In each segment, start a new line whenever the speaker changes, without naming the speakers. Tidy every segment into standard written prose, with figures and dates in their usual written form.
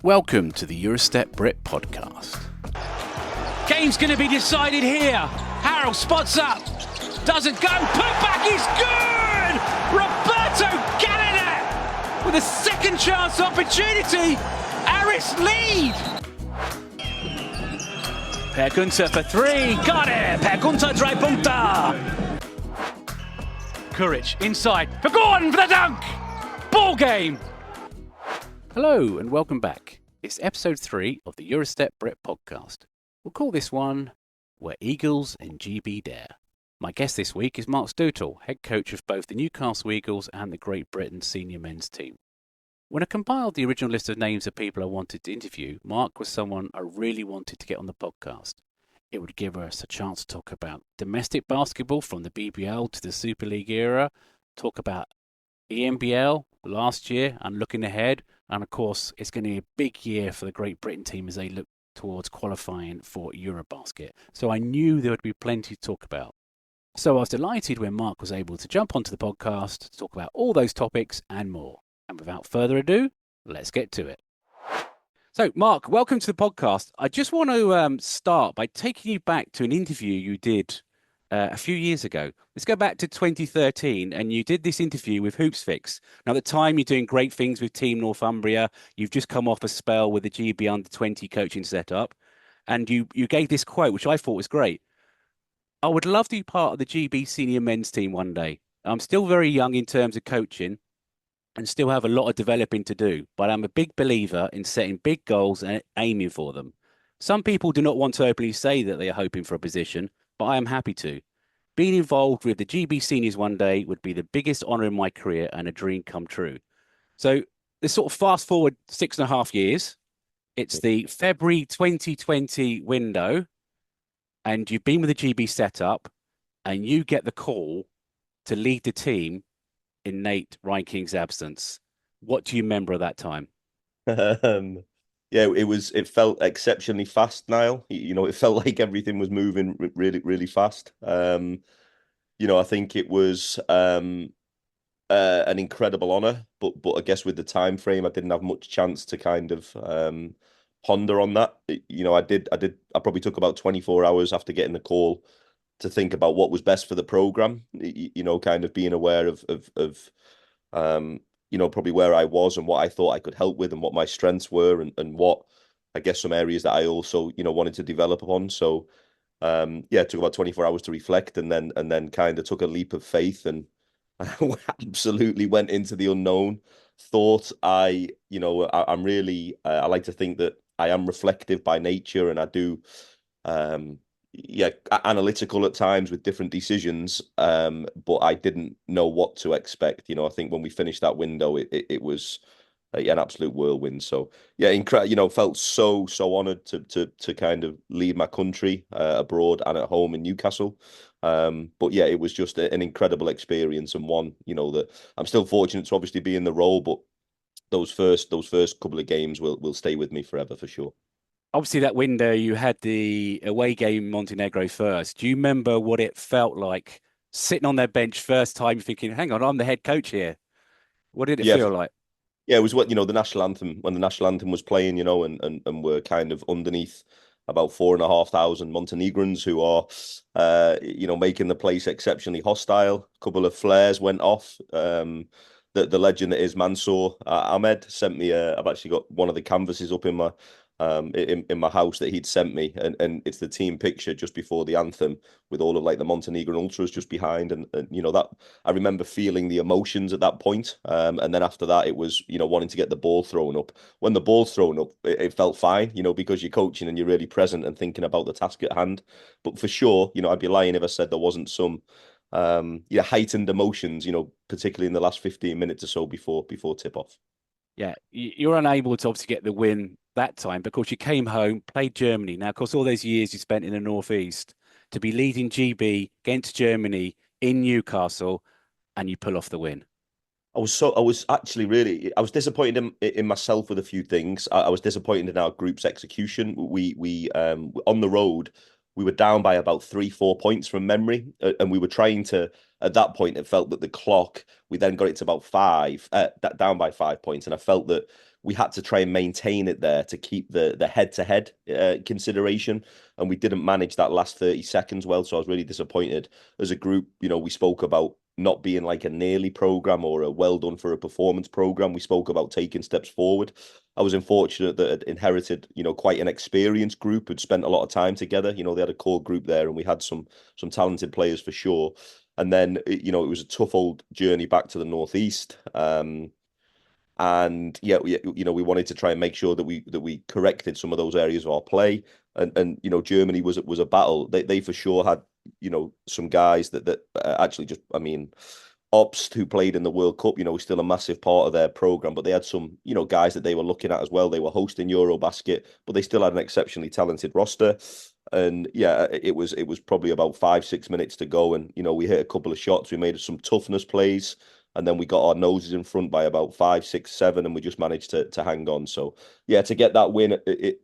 Welcome to the Eurostep Brit podcast.
Game's going to be decided here. Harold spots up. Doesn't go. Putback is good! Roberto Canada with a second chance opportunity. Aris lead. Per Gunter for three. Got it. Per Gunter drei Punkte. Courage inside. For Gordon for the dunk. Ball game.
Hello and welcome back. It's episode 3 of the Eurostep Brit podcast. We'll call this one Where Eagles and GB Dare. My guest this week is Marc Steutel, head coach of both the Newcastle Eagles and the Great Britain senior men's team. When I compiled the original list of names of people I wanted to interview, Marc was someone I really wanted to get on the podcast. It would give us a chance to talk about domestic basketball from the BBL to the Super League era, talk about ENBL last year and looking ahead, and of course it's going to be a big year for the Great Britain team as they look towards qualifying for Eurobasket. So I knew there would be plenty to talk about. So I was delighted when Marc was able to jump onto the podcast to talk about all those topics and more. And without further ado, let's get to it. So Marc, welcome to the podcast. I just want to start by taking you back to an interview you did a few years ago. Let's go back to 2013, and you did this interview with HoopsFix. Now, at the time, you're doing great things with Team Northumbria. You've just come off a spell with the GB Under-20 coaching setup, and you gave this quote, which I thought was great. I would love to be part of the GB senior men's team one day. I'm still very young in terms of coaching and still have a lot of developing to do, but I'm a big believer in setting big goals and aiming for them. Some people do not want to openly say that they are hoping for a position, but I am happy to. Being involved with the GB seniors one day would be the biggest honour in my career and a dream come true. So let's sort of fast forward 6.5 years. It's the February 2020 window, and you've been with the GB setup, and you get the call to lead the team in Nate Rankin's absence. What do you remember of that time?
Yeah, it felt exceptionally fast, Niall. It felt like everything was moving really, really fast. I think it was an incredible honour, but I guess with the time frame, I didn't have much chance to kind of ponder on that. I probably took about 24 hours after getting the call to think about what was best for the program. Kind of being aware of probably where I was and what I thought I could help with and what my strengths were and what, I guess, some areas that I also, wanted to develop upon. So, it took about 24 hours to reflect and then kind of took a leap of faith and absolutely went into the unknown. I'm really, I like to think that I am reflective by nature and I do, analytical at times with different decisions, but I didn't know what to expect. I think when we finished that window, it was an absolute whirlwind. So felt so honoured to kind of lead my country abroad and at home in Newcastle. But it was just an incredible experience and one that I'm still fortunate to obviously be in the role, but those first couple of games will stay with me forever for sure.
Obviously, that window, you had the away game in Montenegro first. Do you remember what it felt like sitting on their bench first time thinking, hang on, I'm the head coach here? What did it feel like?
Yeah, it was the national anthem, when the national anthem was playing, and we're kind of underneath about 4,500 Montenegrins who are, making the place exceptionally hostile. A couple of flares went off. The legend that is Mansour Ahmed sent me, I've actually got one of the canvases up in my house that he'd sent me, and it's the team picture just before the anthem with all of like the Montenegrin ultras just behind, and that I remember feeling the emotions at that point, and then after that it was wanting to get the ball thrown up. When the ball's thrown up, it felt fine, because you're coaching and you're really present and thinking about the task at hand. But for sure, I'd be lying if I said there wasn't some heightened emotions, particularly in the last 15 minutes or so before tip off.
Yeah, you're unable to obviously get the win that time because you came home, played Germany. Now, of course, all those years you spent in the Northeast to be leading GB against Germany in Newcastle, and you pull off the win.
I was disappointed in myself with a few things. I was disappointed in our group's execution. We on the road, we were down by about 3-4 points from memory, and we were trying to. At that point, it felt that the clock. We then got it to about 5, down by 5 points, and I felt that we had to try and maintain it there to keep the head-to-head consideration, and we didn't manage that last 30 seconds well. So I was really disappointed. As a group, we spoke about not being like a nearly program or a well done for a performance program. We spoke about taking steps forward. I was unfortunate that I'd inherited, quite an experienced group who'd spent a lot of time together. They had a core group there, and we had some talented players for sure. And then, it was a tough old journey back to the Northeast. And yeah, we wanted to try and make sure that we corrected some of those areas of our play. And Germany was a battle. They for sure had some guys that actually just, I mean, Ops who played in the World Cup, was still a massive part of their program, but they had some guys that they were looking at as well. They were hosting Eurobasket, but they still had an exceptionally talented roster. And yeah, it was probably about 5-6 minutes to go, and we hit a couple of shots. We made some toughness plays, and then we got our noses in front by about 5, 6, 7, and we just managed to hang on. So yeah, to get that win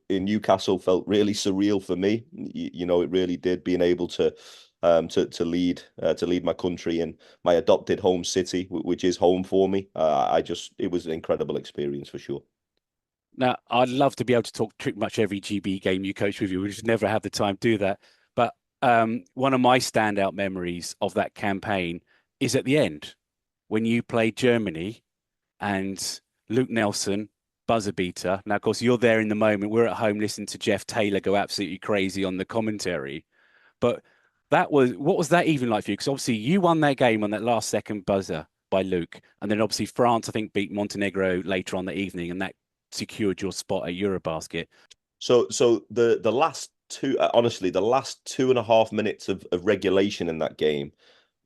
in Newcastle felt really surreal for me. It really did, being able to lead my country in my adopted home city, which is home for me. It was an incredible experience for sure.
Now, I'd love to be able to talk pretty much every GB game you coach with you. We just never have the time to do that. But one of my standout memories of that campaign is at the end when you played Germany and Luke Nelson, buzzer beater. Now, of course, you're there in the moment. We're at home listening to Jeff Taylor go absolutely crazy on the commentary. But what was that even like for you? Because obviously you won that game on that last second buzzer by Luke. And then obviously France, I think, beat Montenegro later on the evening, and that secured your spot at Eurobasket.
So the last two, honestly, the last 2.5 minutes of regulation in that game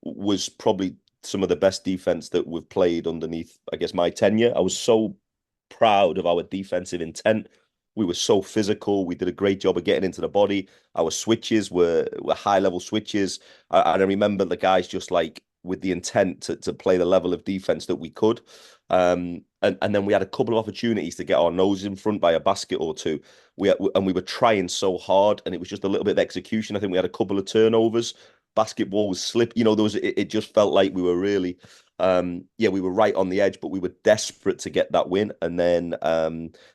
was probably some of the best defense that we've played underneath, I guess, my tenure. I was so proud of our defensive intent. We were so physical. We did a great job of getting into the body. Our switches were high level switches. I remember the guys just like with the intent to play the level of defense that we could. And then we had a couple of opportunities to get our nose in front by a basket or two. We were trying so hard, and it was just a little bit of execution. I think we had a couple of turnovers. Basketball was slip. It just felt like we were really, we were right on the edge, but we were desperate to get that win. And then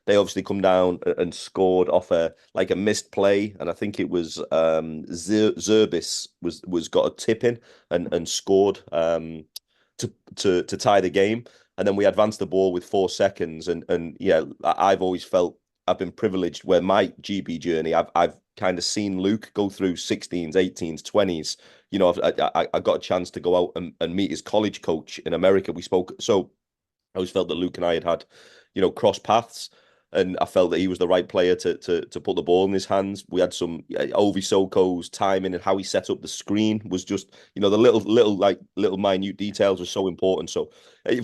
they obviously come down and scored off a missed play, and I think it was Zerbis was got a tip in and scored to tie the game. And then we advanced the ball with 4 seconds, and yeah, I've always felt I've been privileged where my GB journey, I've kind of seen Luke go through 16s, 18s, 20s. I got a chance to go out and meet his college coach in America. We spoke, so I always felt that Luke and I had cross paths, and I felt that he was the right player to put the ball in his hands. We had some Ovi Soko's timing and how he set up the screen was just, the little minute details were so important. So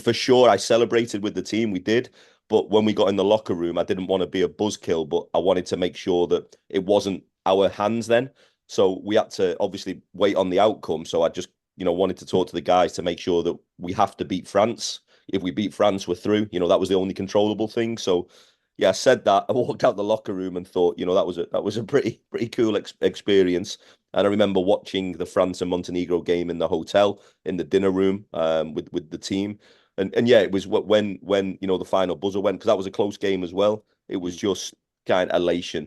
for sure, I celebrated with the team. We did. But when we got in the locker room, I didn't want to be a buzzkill, but I wanted to make sure that it wasn't our hands then. So we had to obviously wait on the outcome. So I just, wanted to talk to the guys to make sure that we have to beat France. If we beat France, we're through. That was the only controllable thing. So yeah, I said that. I walked out the locker room and thought, that was a pretty cool experience. And I remember watching the France and Montenegro game in the hotel, in the dinner room, with the team. And yeah, it was when the final buzzer went, because that was a close game as well. It was just kind of elation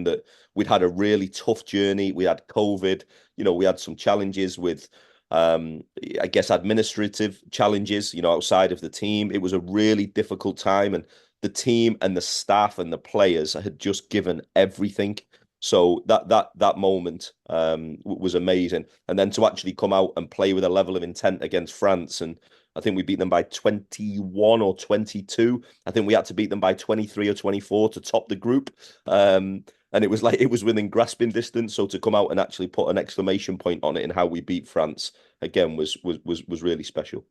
that we'd had a really tough journey. We had COVID, we had some challenges with I guess administrative challenges, outside of the team. It was a really difficult time, and the team and the staff and the players had just given everything. So that moment was amazing. And then to actually come out and play with a level of intent against France, and I think we beat them by 21 or 22. I think we had to beat them by 23 or 24 to top the group. And it was within grasping distance. So to come out and actually put an exclamation point on it and how we beat France again was really special.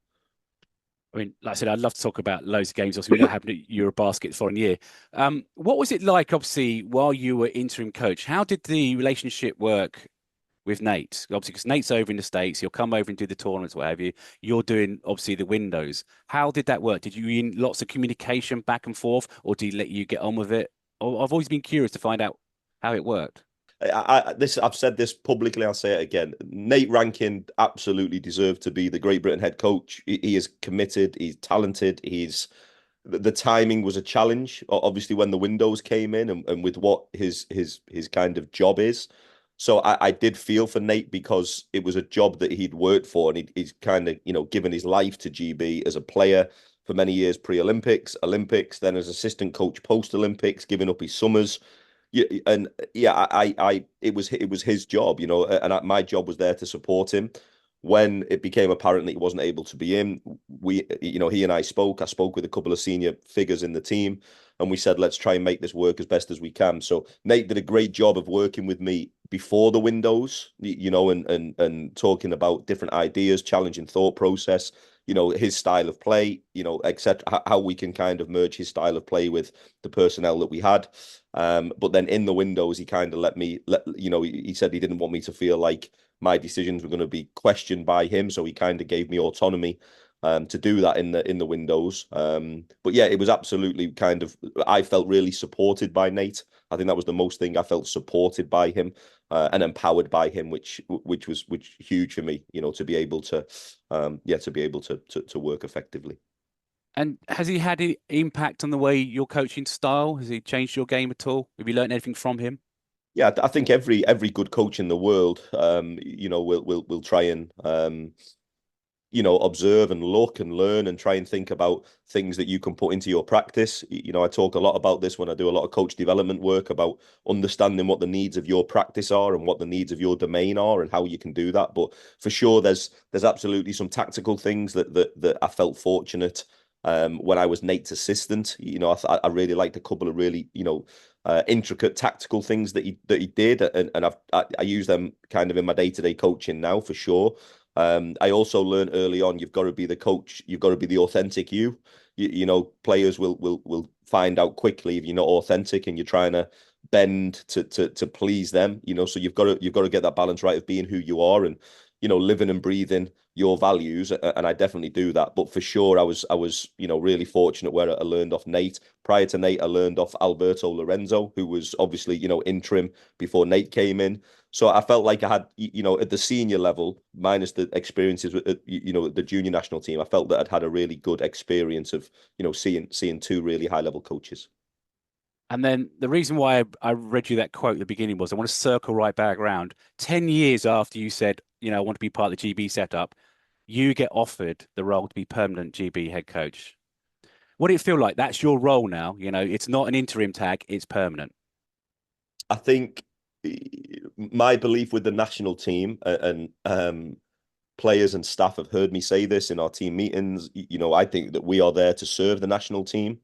I mean, like I said, I'd love to talk about loads of games. Also, we don't have Eurobasket the following year. What was it like, obviously, while you were interim coach? How did the relationship work with Nate? Obviously, because Nate's over in the States, he'll come over and do the tournaments, what have you. You're doing, obviously, the windows. How did that work? Did you in lots of communication back and forth, or did he let you get on with it? I've always been curious to find out how it worked.
I've said this publicly, I'll say it again. Nate Rankin absolutely deserved to be the Great Britain head coach. He is committed, he's talented, he's the timing was a challenge, obviously, when the windows came in and with what his kind of job is. So I did feel for Nate because it was a job that he'd worked for, and he's kind of, given his life to GB as a player for many years, pre-Olympics, Olympics, then as assistant coach post-Olympics, giving up his summers. Yeah, and yeah, it was his job, and my job was there to support him. When it became apparent that he wasn't able to be in, he and I spoke. I spoke with a couple of senior figures in the team, and we said, let's try and make this work as best as we can. So Nate did a great job of working with me before the windows, and talking about different ideas, challenging thought process, his style of play, etc. How we can kind of merge his style of play with the personnel that we had. But then in the windows, he kind of he said he didn't want me to feel like my decisions were going to be questioned by him. So he kind of gave me autonomy to do that in the windows. But yeah, it was absolutely I felt really supported by Nate. I think that was the most thing. I felt supported by him and empowered by him, which was huge for me, to be able to to work effectively.
And has he had any impact on the way your coaching style? Has he changed your game at all? Have you learned anything from him?
Yeah, I think every good coach in the world, will try and observe and look and learn and try and think about things that you can put into your practice. I talk a lot about this when I do a lot of coach development work, about understanding what the needs of your practice are and what the needs of your domain are and how you can do that. But for sure, there's absolutely some tactical things that I felt fortunate when I was Nate's assistant. I really liked a couple of really, intricate tactical things that he did, and I use them kind of in my day-to-day coaching now for sure. I also learned early on, you've got to be the coach, you've got to be the authentic you. Players will find out quickly if you're not authentic and you're trying to bend to please them. So you've got to get that balance right of being who you are and living and breathing your values. And I definitely do that. But for sure, I was really fortunate where I learned off Nate. Prior to Nate, I learned off Alberto Lorenzo, who was obviously interim before Nate came in. So I felt like I had, at the senior level, minus the experiences with, the junior national team, I felt that I'd had a really good experience of, seeing two really high level coaches.
And then the reason why I read you that quote at the beginning was I want to circle right back around. 10 years after you said, I want to be part of the GB setup, you get offered the role to be permanent GB head coach. What do it feel like? That's your role now. It's not an interim tag, it's permanent.
I think my belief with the national team and players and staff have heard me say this in our team meetings. I think that we are there to serve the national team.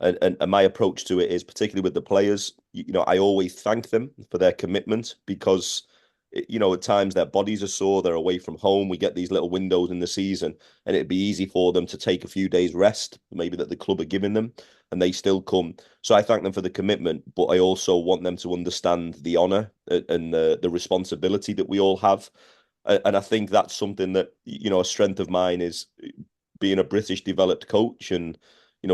And my approach to it is, particularly with the players, I always thank them for their commitment because, at times their bodies are sore, they're away from home. We get these little windows in the season, and it'd be easy for them to take a few days rest, maybe that the club are giving them, and they still come. So I thank them for the commitment, but I also want them to understand the honour and the responsibility that we all have. And I think that's something that, a strength of mine is being a British developed coach and,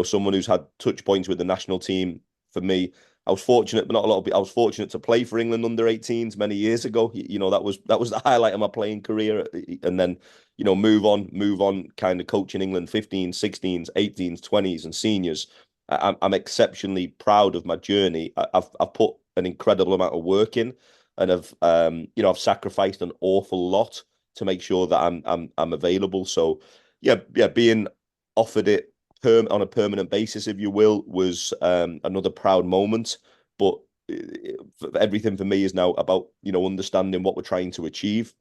someone who's had touch points with the national team. For me, I was fortunate, but not a lot of people. I was fortunate to play for England under 18s many years ago. That was the highlight of my playing career. And then, move on, kind of coaching England 15s, 16s, 18s, 20s, and seniors. I'm exceptionally proud of my journey. I've put an incredible amount of work in, and I've sacrificed an awful lot to make sure that I'm available. So yeah, being offered it on a permanent basis, if you will, was another proud moment. But everything for me is now about understanding what we're trying to achieve,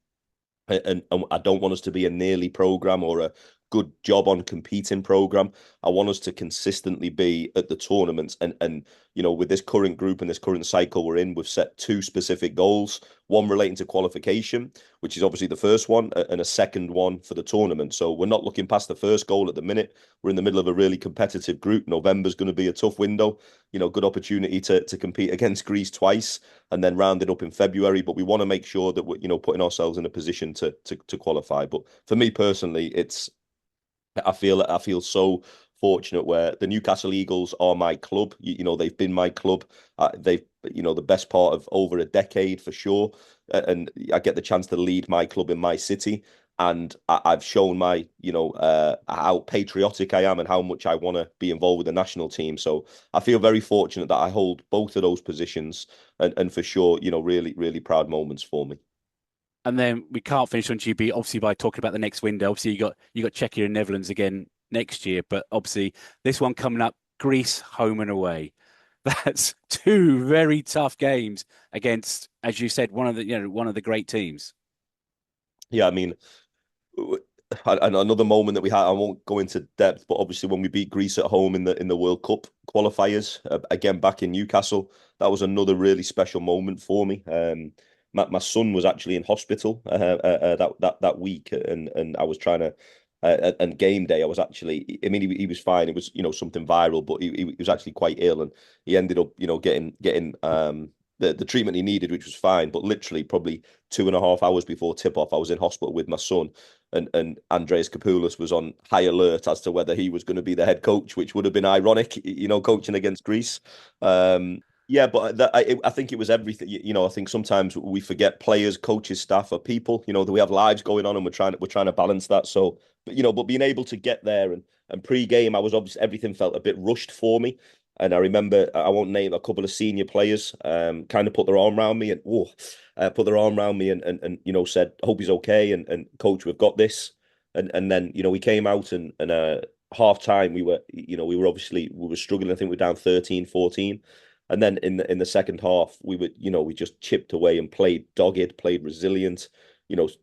and I don't want us to be a nearly program or a good job on competing program. I want us to consistently be at the tournaments, and with this current group and this current cycle we're in, we've set two specific goals. One relating to qualification, which is obviously the first one, and a second one for the tournament. So we're not looking past the first goal at the minute. We're in the middle of a really competitive group. November's going to be a tough window. Good opportunity to compete against Greece twice and then round it up in February. But we want to make sure that we're putting ourselves in a position to qualify. But for me personally, I feel so fortunate where the Newcastle Eagles are my club. They've been my club. They've the best part of over a decade for sure, and I get the chance to lead my club in my city. and I've shown my, how patriotic I am and how much I want to be involved with the national team. So I feel very fortunate that I hold both of those positions, and for sure, really, really proud moments for me.
And then we can't finish on GB, obviously, by talking about the next window. Obviously, you got Czechia and Netherlands again next year, but obviously this one coming up, Greece home and away. That's two very tough games against, as you said, one of the great teams.
Yeah, I mean, and another moment that we had, I won't go into depth, but obviously when we beat Greece at home in the World Cup qualifiers, again back in Newcastle, that was another really special moment for me. My son was actually in hospital that week, and I was trying to. And game day, I was actually. I mean, he was fine. It was something viral, but he was actually quite ill, and he ended up getting the treatment he needed, which was fine. But literally, probably 2.5 hours before tip off, I was in hospital with my son, and Andreas Kapoulas was on high alert as to whether he was going to be the head coach, which would have been ironic, coaching against Greece. Yeah, but I think it was everything. I think sometimes we forget players, coaches, staff are people. That we have lives going on, and we're trying to balance that. So, but being able to get there and pre-game, I was obviously everything felt a bit rushed for me. And I remember, I won't name a couple of senior players, kind of put their arm around me and put their arm around me and said, "I hope he's okay." And coach, we've got this. And then we came out and half time we were struggling. I think we were down 13-14. And then in the second half, we just chipped away and played dogged, played resilient,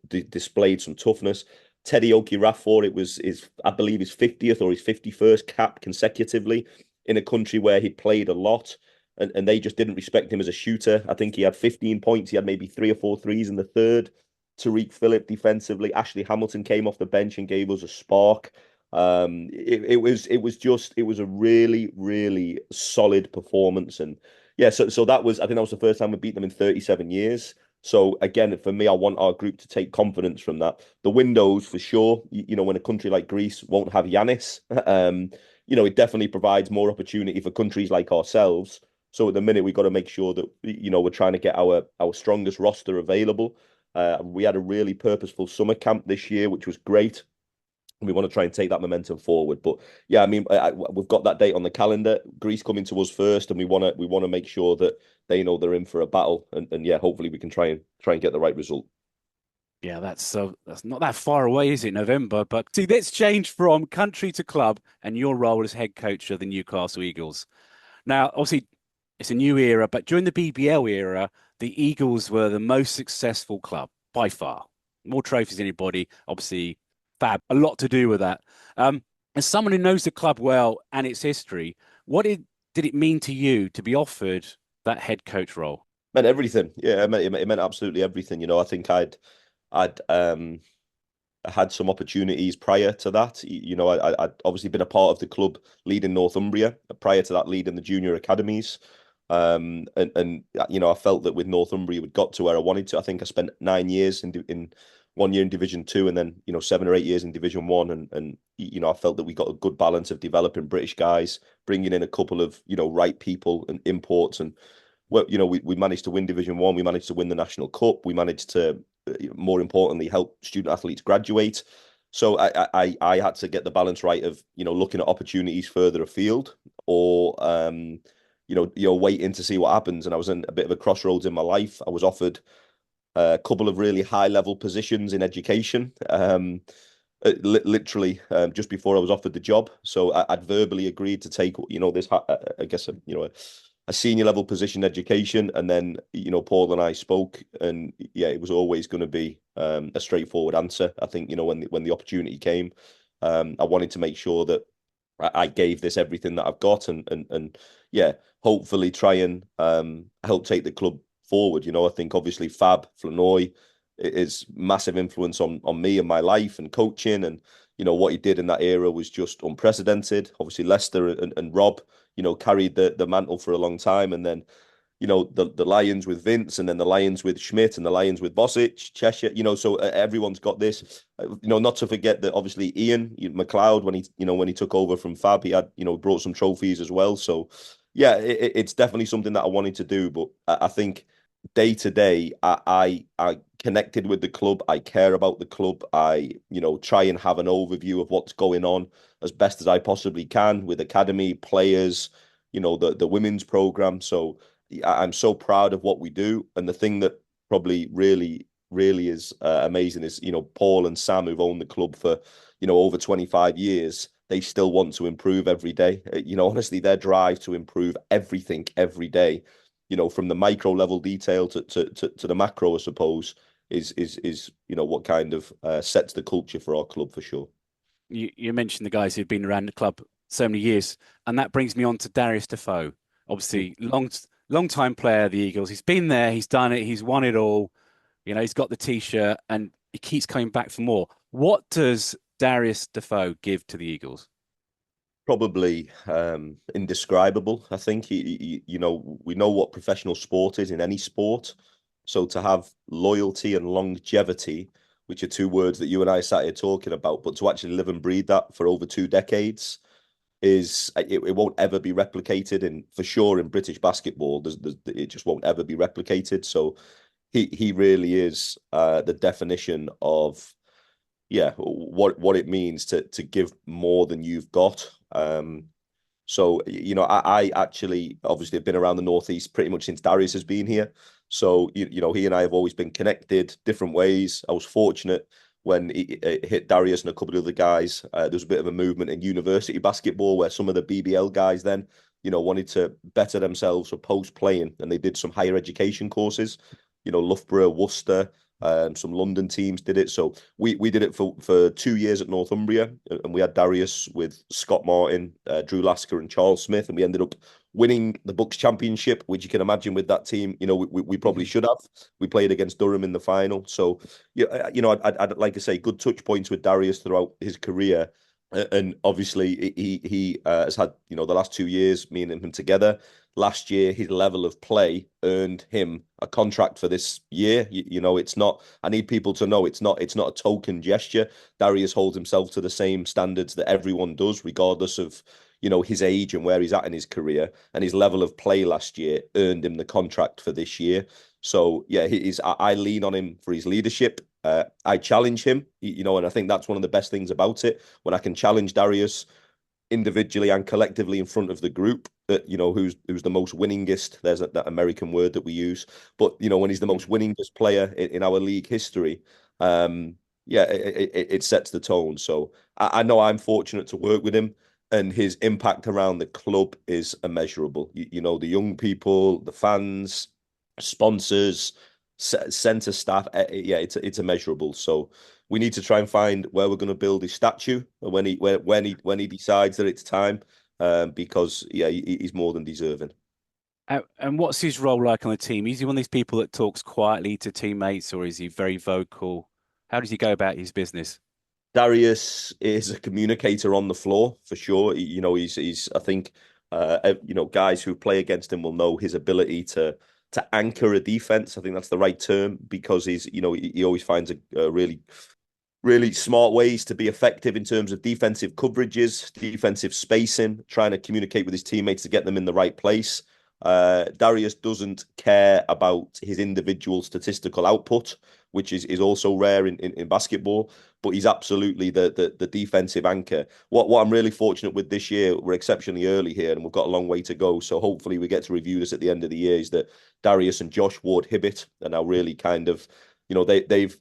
displayed some toughness. Teddy Oki-Rafor, I believe his 50th or his 51st cap consecutively in a country where he'd played a lot, and they just didn't respect him as a shooter. I think he had 15 points. He had maybe 3 or 4 threes in the third. Tariq Phillip defensively. Ashley Hamilton came off the bench and gave us a spark. It was a really, really solid performance. And yeah, so I think that was the first time we beat them in 37 years. So again, for me, I want our group to take confidence from that. The windows, for sure, when a country like Greece won't have Yanis, it definitely provides more opportunity for countries like ourselves. So at the minute, we've got to make sure that, we're trying to get our strongest roster available. We had a really purposeful summer camp this year, which was great. We want to try and take that momentum forward. But yeah, I mean, we've got that date on the calendar. Greece coming to us first, and we want to make sure that they know they're in for a battle. And yeah, hopefully we can try and get the right result.
Yeah, that's not that far away, is it? November. But see, let's change from country to club and your role as head coach of the Newcastle Eagles. Now, obviously, it's a new era, but during the BBL era, the Eagles were the most successful club by far. More trophies than anybody. Obviously, Fab, a lot to do with that. As someone who knows the club well and its history, did it mean to you to be offered that head coach role?
Meant everything. Yeah, it meant absolutely everything. I think I'd had some opportunities prior to that. I'd obviously been a part of the club leading Northumbria, prior to that leading the junior academies. And I felt that with Northumbria we'd got to where I wanted to. I think I spent 9 years in 1 year in Division 2, and then 7 or 8 years in Division 1, and I felt that we got a good balance of developing British guys, bringing in a couple of right people and imports, and well, we managed to win Division 1, we managed to win the National Cup, we managed to, more importantly, help student athletes graduate. So I had to get the balance right of looking at opportunities further afield, or waiting to see what happens. And I was in a bit of a crossroads in my life. I was offered a couple of really high level positions in education, literally just before I was offered the job. So I'd verbally agreed to take this, I guess, a senior level position in education. And then Paul and I spoke, and yeah, it was always going to be a straightforward answer. I think when the opportunity came, I wanted to make sure that I gave this everything that I've got, and yeah, hopefully try and help take the club forward. I think obviously Fab Flanoy is massive influence on me and my life and coaching, and what he did in that era was just unprecedented. Obviously Leicester and Rob carried the mantle for a long time, and then the Lions with Vince, and then the Lions with Schmidt, and the Lions with Bosic, Cheshire, so everyone's got this. Not to forget that obviously Ian McLeod, when he took over from Fab, he had brought some trophies as well. So yeah, it's definitely something that I wanted to do, but I think day to day, I connected with the club. I care about the club. I, try and have an overview of what's going on as best as I possibly can with academy players, the women's program. So I'm so proud of what we do. And the thing that probably really is amazing is, Paul and Sam, who've owned the club for, over 25 years, they still want to improve every day. Honestly, their drive to improve everything every day, from the micro level detail to the macro, I suppose, is what kind of sets the culture for our club for sure.
You mentioned the guys who've been around the club so many years, and that brings me on to Darius Fo. Obviously, long time player of the Eagles. He's been there, he's done it, he's won it all. He's got the T-shirt, and he keeps coming back for more. What does Darius Fo give to the Eagles?
Probably indescribable. I think we know what professional sport is in any sport. So to have loyalty and longevity, which are two words that you and I sat here talking about, but to actually live and breathe that for over 2 decades it won't ever be replicated in for sure in British basketball. It just won't ever be replicated. So he really is the definition of what it means to give more than you've got. So I actually obviously have been around the Northeast pretty much since Darius has been here. So he and I have always been connected different ways. I was fortunate when it hit Darius and a couple of other guys. There was a bit of a movement in university basketball where some of the BBL guys then wanted to better themselves for post playing, and they did some higher education courses. Loughborough, Worcester. Some London teams did it. So we did it for 2 years at Northumbria, and we had Darius with Scott Martin, Drew Lasker, and Charles Smith, and we ended up winning the Bucks Championship, which you can imagine with that team, we probably should have. We played against Durham in the final. So, I'd like to say good touch points with Darius throughout his career. And obviously he has had, the last 2 years, me and him together. Last year, his level of play earned him a contract for this year. It's not, I need people to know it's not a token gesture. Darius holds himself to the same standards that everyone does, regardless of, his age and where he's at in his career. And his level of play last year earned him the contract for this year. So yeah, I lean on him for his leadership. I challenge him, and I think that's one of the best things about it. When I can challenge Darius individually and collectively in front of the group, that who's the most winningest. There's that American word that we use, but when he's the most winningest player in our league history, it sets the tone. So I know I'm fortunate to work with him, and his impact around the club is immeasurable. The young people, the fans, sponsors, centre staff. It's immeasurable. So we need to try and find where we're going to build his statue when he decides that it's time, because he's more than deserving.
And what's his role like on the team? Is he one of these people that talks quietly to teammates, or is he very vocal? How does he go about his business?
Darius is a communicator on the floor for sure. He's I think guys who play against him will know his ability to anchor a defense. I think that's the right term, because he always finds a really smart ways to be effective in terms of defensive coverages, defensive spacing, trying to communicate with his teammates to get them in the right place. Darius doesn't care about his individual statistical output, which is also rare in basketball, but he's absolutely the defensive anchor. What I'm really fortunate with this year, we're exceptionally early here and we've got a long way to go. So hopefully we get to review this at the end of the year, is that Darius and Josh Ward-Hibbett are now really kind of, they've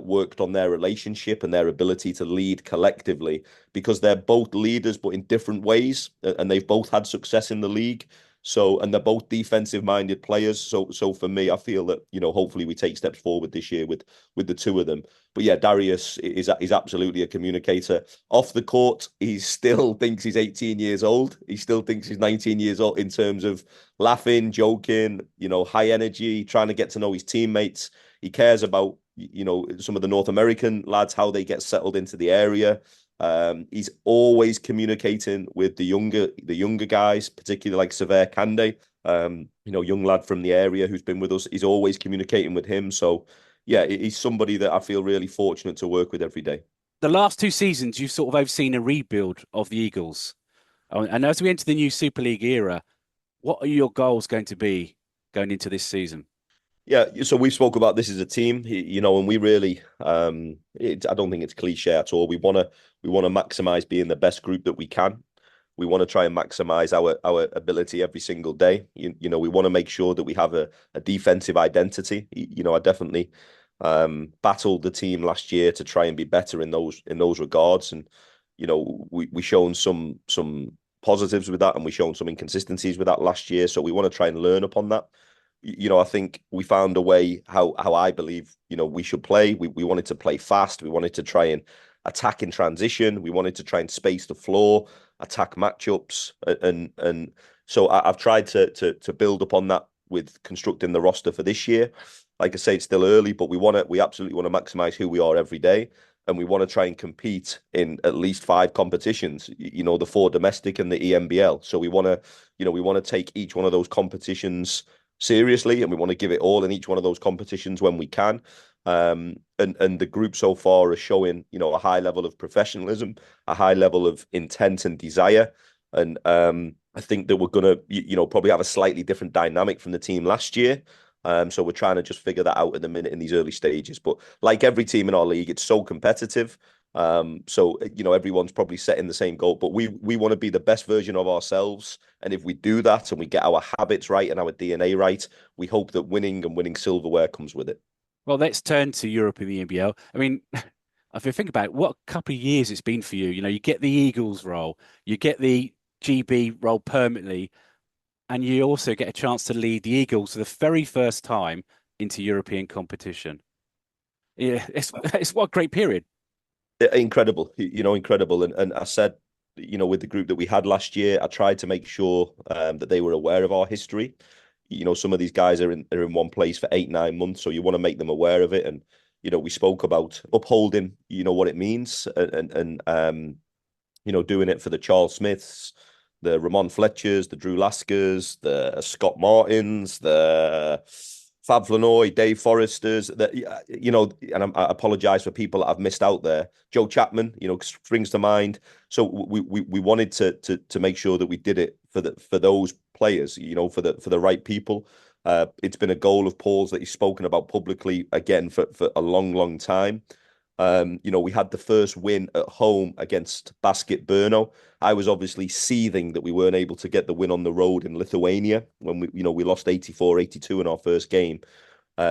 worked on their relationship and their ability to lead collectively, because they're both leaders, but in different ways. And they've both had success in the league. So, and they're both defensive minded players. So for me, I feel that, hopefully we take steps forward this year with the two of them. But yeah, Darius is absolutely a communicator. Off the court, he still thinks he's 18 years old. He still thinks he's 19 years old in terms of laughing, joking, high energy, trying to get to know his teammates. He cares about, some of the North American lads, how they get settled into the area. He's always communicating with the younger guys, particularly like Sever Kande, young lad from the area who's been with us. He's always communicating with him. So yeah, he's somebody that I feel really fortunate to work with every day.
The last 2 seasons, you've sort of overseen a rebuild of the Eagles. And as we enter the new Super League era, what are your goals going to be going into this season?
Yeah, so we spoke about this as a team, and we really, I don't think it's cliche at all. We want to maximize being the best group that we can. We want to try and maximize our ability every single day. We want to make sure that we have a defensive identity. I definitely battled the team last year to try and be better in those regards, and we shown some positives with that, and we shown some inconsistencies with that last year. So we want to try and learn upon that. I think we found a way how I believe, we should play. We wanted to play fast. We wanted to try and attack in transition. We wanted to try and space the floor, attack matchups. And so I've tried to build upon that with constructing the roster for this year. Like I say, it's still early, but we absolutely want to maximize who we are every day. And we want to try and compete in at least 5 competitions, the 4 domestic and the ENBL. So we want to take each one of those competitions seriously, and we want to give it all in each one of those competitions when we can. And the group so far is showing, a high level of professionalism, a high level of intent and desire. And I think that we're gonna, probably have a slightly different dynamic from the team last year. So we're trying to just figure that out at the minute in these early stages. But like every team in our league, it's so competitive. So everyone's probably setting the same goal, but we want to be the best version of ourselves. And if we do that and we get our habits right and our DNA right, we hope that winning silverware comes with it.
Well, let's turn to Europe in the NBL. I mean, if you think about it, what a couple of years it's been for you. You get the Eagles role, you get the GB role permanently, and you also get a chance to lead the Eagles for the very first time into European competition. Yeah, it's what a great period.
Incredible, incredible. And I said, with the group that we had last year, I tried to make sure that they were aware of our history. Some of these guys are in one place for 8, 9 months, so you want to make them aware of it. And we spoke about upholding, what it means, and doing it for the Charles Smiths, the Ramon Fletchers, the Drew Laskers, the Scott Martins, the Fab Flanoy, Dave Forresters, that and I apologize for people that I've missed out there. Joe Chapman, springs to mind. So we wanted to make sure that we did it for those players, for the right people. It's been a goal of Paul's that he's spoken about publicly again for a long time. We had the first win at home against Basket Brno. I was obviously seething that we weren't able to get the win on the road in Lithuania when we lost 84-82 in our first game,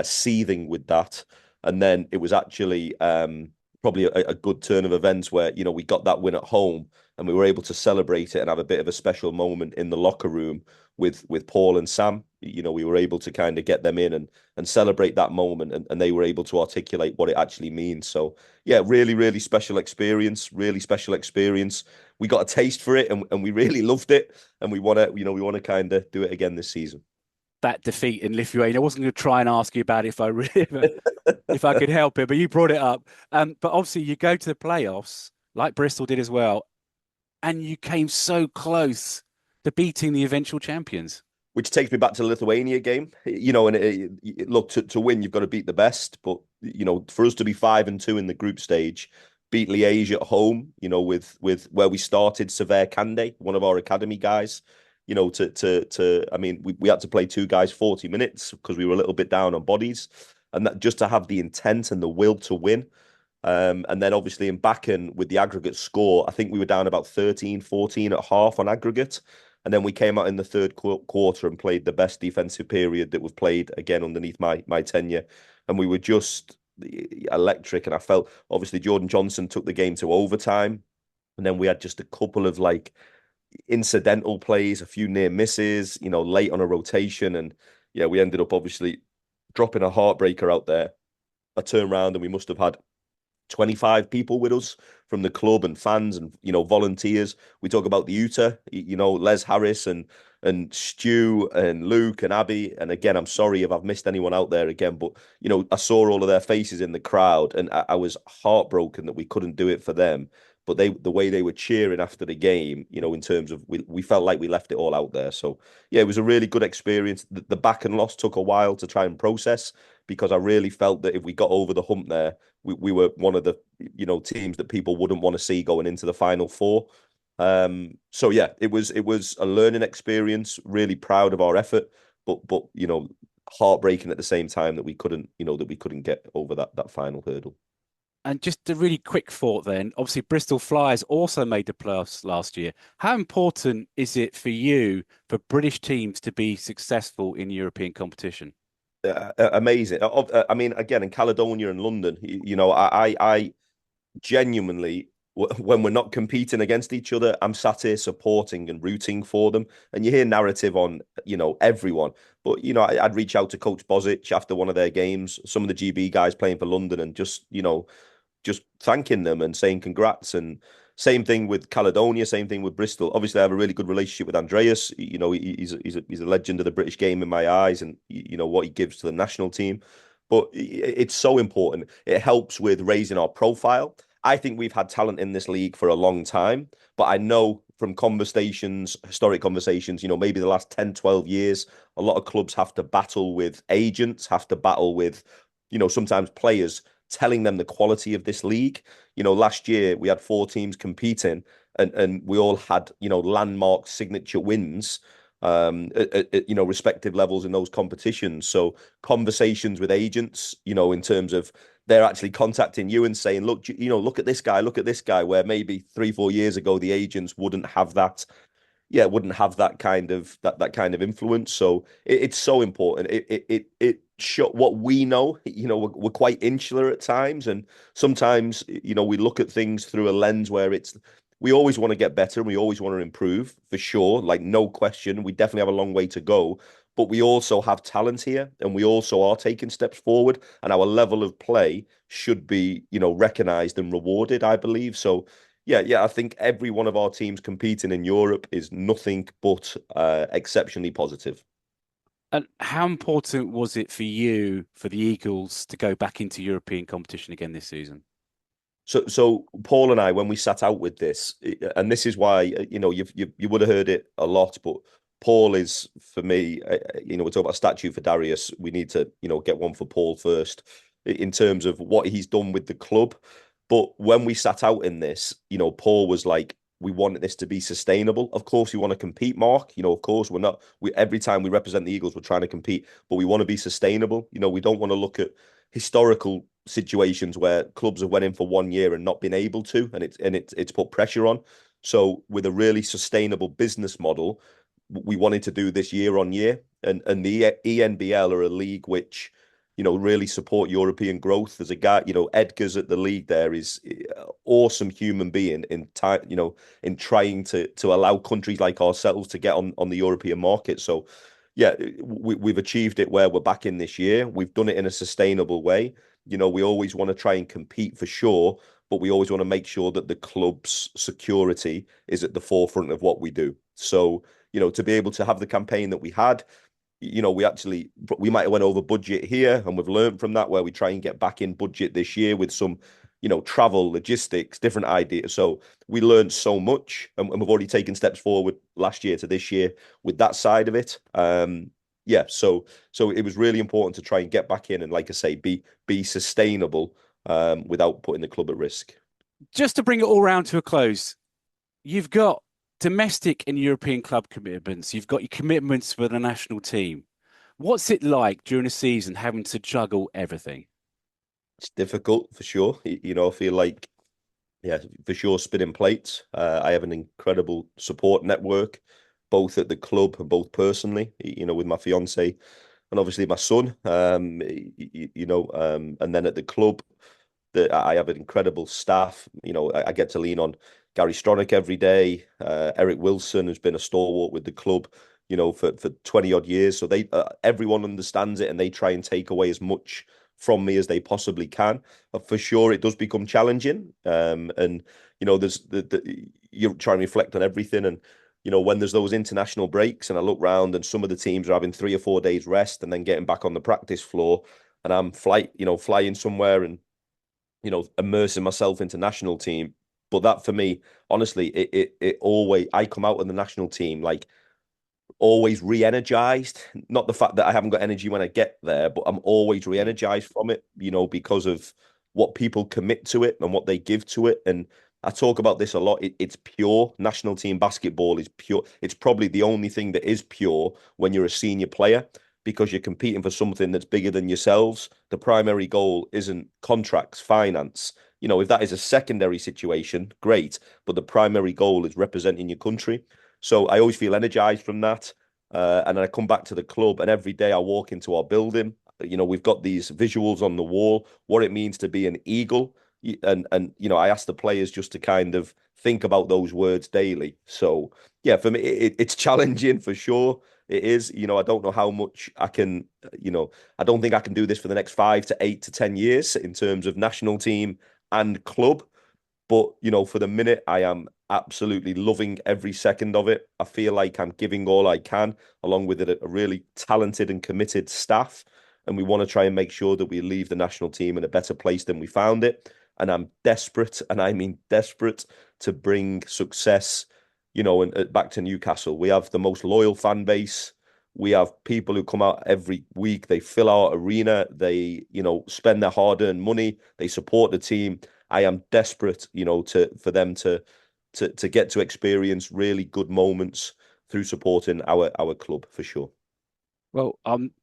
seething with that. And then it was actually probably a good turn of events where, we got that win at home and we were able to celebrate it and have a bit of a special moment in the locker room with Paul and Sam. We were able to kind of get them in and celebrate that moment, and they were able to articulate what it actually means. So yeah, really, really special experience, really special experience. We got a taste for it and we really loved it. And we want to kind of do it again this season.
That defeat in Lithuania, I wasn't going to try and ask you about it if I could help it, but you brought it up. But obviously you go to the playoffs like Bristol did as well, and you came so close to beating the eventual champions.
Which takes me back to the Lithuania game, and look, to win, you've got to beat the best. But, for us to be 5-2 in the group stage, beat Liège at home, with where we started, Sever Kande, one of our academy guys, I mean, we had to play 2 guys 40 minutes because we were a little bit down on bodies, and that just to have the intent and the will to win. And then obviously in Bakken with the aggregate score, I think we were down about 13-14 at half on aggregate. And then we came out in the third quarter and played the best defensive period that we've played again underneath my tenure. And we were just electric. And I felt obviously Jordan Johnson took the game to overtime. And then we had just a couple of incidental plays, a few near misses, late on a rotation. And yeah, we ended up obviously dropping a heartbreaker out there. I turned around and we must have had 25 people with us from the club and fans and volunteers. We talk about the Utah, Les Harris and Stu and Luke and Abby. And again, I'm sorry if I've missed anyone out there again, but I saw all of their faces in the crowd and I was heartbroken that we couldn't do it for them. But the way they were cheering after the game, in terms of we felt like we left it all out there. So yeah, it was a really good experience. The back and loss took a while to try and process because I really felt that if we got over the hump there, we were one of the teams that people wouldn't want to see going into the final 4. So yeah, it was a learning experience. Really proud of our effort, but heartbreaking at the same time that we couldn't get over that final hurdle.
And just a really quick thought then. Obviously, Bristol Flyers also made the playoffs last year. How important is it for you for British teams to be successful in European competition?
Amazing. I mean, again, in Caledonia and London, I genuinely, when we're not competing against each other, I'm sat here supporting and rooting for them. And you hear narrative on, everyone. But, I'd reach out to Coach Bozic after one of their games, some of the GB guys playing for London, and just thanking them and saying congrats. And same thing with Caledonia, same thing with Bristol. Obviously, I have a really good relationship with Andreas. He's a legend of the British game in my eyes, and what he gives to the national team. But it's so important. It helps with raising our profile. I think we've had talent in this league for a long time, but I know from conversations, historic conversations, maybe the last 10, 12 years, a lot of clubs have to battle with agents, have to battle with, sometimes players telling them the quality of this league. Last year we had 4 teams competing, and we all had, landmark signature wins at respective levels in those competitions. So conversations with agents, in terms of they're actually contacting you and saying, look at this guy, where maybe 3-4 years ago the agents wouldn't have that kind of influence. So it's so important. It show what we know. We're quite insular at times, and sometimes we look at things through a lens where we always want to get better and we always want to improve, for sure. Like, no question, we definitely have a long way to go. But we also have talent here, and we also are taking steps forward, and our level of play should be, recognized and rewarded, I believe. So yeah, I think every one of our teams competing in Europe is nothing but exceptionally positive.
And how important was it for you, for the Eagles, to go back into European competition again this season?
So Paul and I, when we sat out with this, and this is why you would have heard it a lot, but Paul is, for me, we talk about a statue for Darius. We need to get one for Paul first, in terms of what he's done with the club. But when we sat out in this, Paul was like, we want this to be sustainable. Of course, we want to compete, Mark. Of course, we're not. Every time we represent the Eagles, we're trying to compete, but we want to be sustainable. We don't want to look at historical situations where clubs have went in for 1 year and not been able to, and it's put pressure on. So with a really sustainable business model, we wanted to do this year on year, and the ENBL are a league which really support European growth. There's a guy, Edgar's at the league there, is awesome human being in time, in trying to allow countries like ourselves to get on the European market. So yeah, we've achieved it where we're back in this year. We've done it in a sustainable way. We always want to try and compete, for sure, but we always want to make sure that the club's security is at the forefront of what we do. So, to be able to have the campaign that we had, we might have went over budget here, and we've learned from that, where we try and get back in budget this year with some, travel, logistics, different ideas. So we learned so much, and we've already taken steps forward last year to this year with that side of it. Yeah, so it was really important to try and get back in and, like I say, be sustainable, without putting the club at risk.
Just to bring it all round to a close, you've got domestic and European club commitments. You've got your commitments for the national team. What's it like during a season having to juggle everything?
It's difficult, for sure. I feel like, yeah, for sure, spinning plates. I have an incredible support network, both at the club and both personally, with my fiance and obviously my son, and then at the club, I have an incredible staff. I get to lean on Gary Stronach every day. Eric Wilson has been a stalwart with the club, for 20 odd years. So everyone understands it, and they try and take away as much from me as they possibly can. But for sure, it does become challenging. And there's you're trying to reflect on everything, and when there's those international breaks, and I look round, and some of the teams are having 3 or 4 days rest and then getting back on the practice floor, and I'm flying somewhere and immersing myself into national team. But that, for me, honestly, it always, I come out of the national team like always re-energized. Not the fact that I haven't got energy when I get there, but I'm always re-energized from it, because of what people commit to it and what they give to it. And I talk about this a lot. It's pure. National team basketball is pure. It's probably the only thing that is pure when you're a senior player, because you're competing for something that's bigger than yourselves. The primary goal isn't contracts, finance. If that is a secondary situation, great. But the primary goal is representing your country. So I always feel energized from that. And then I come back to the club, and every day I walk into our building. We've got these visuals on the wall, what it means to be an Eagle. And I ask the players just to kind of think about those words daily. So yeah, for me, it's challenging for sure. It is. I don't know how much I can. I don't think I can do this for the next 5 to 8 to 10 years in terms of national team and club. But, for the minute, I am absolutely loving every second of it. I feel like I'm giving all I can, along with a really talented and committed staff. And we want to try and make sure that we leave the national team in a better place than we found it. And I'm desperate, and I mean desperate, to bring success, and back to Newcastle. We have the most loyal fan base. We have people who come out every week. They fill our arena. They, spend their hard-earned money. They support the team. I am desperate, for them to get to experience really good moments through supporting our club for sure.
Well,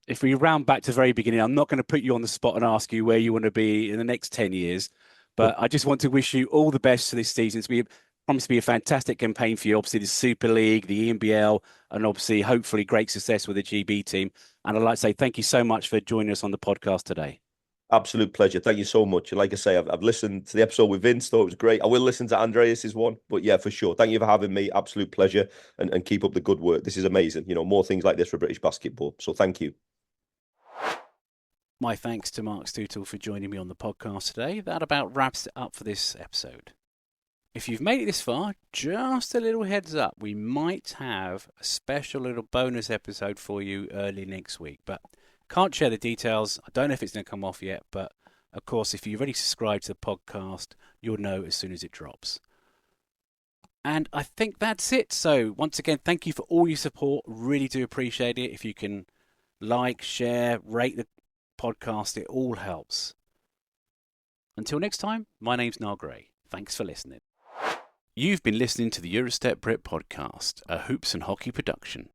if we round back to the very beginning, I'm not going to put you on the spot and ask you where you want to be in the next 10 years, but I just want to wish you all the best for this season. It's promised to be a fantastic campaign for you. Obviously, the Super League, the ENBL, and obviously, hopefully, great success with the GB team. And I'd like to say thank you so much for joining us on the podcast today.
Absolute pleasure. Thank you so much. Like I say, I've listened to the episode with Vince, thought it was great. I will listen to Andreas's one, but yeah, for sure. Thank you for having me. Absolute pleasure. And keep up the good work. This is amazing. More things like this for British basketball. So thank you.
My thanks to Marc Steutel for joining me on the podcast today. That about wraps it up for this episode. If you've made it this far, just a little heads up. We might have a special little bonus episode for you early next week, but can't share the details. I don't know if it's going to come off yet, but of course, if you've already subscribed to the podcast, you'll know as soon as it drops. And I think that's it. So once again, thank you for all your support. Really do appreciate it. If you can like, share, rate the podcast, it all helps. Until next time, my name's Niall Gray. Thanks for listening. You've been listening to the Eurostep Brit podcast, a Hoops and Hockey production.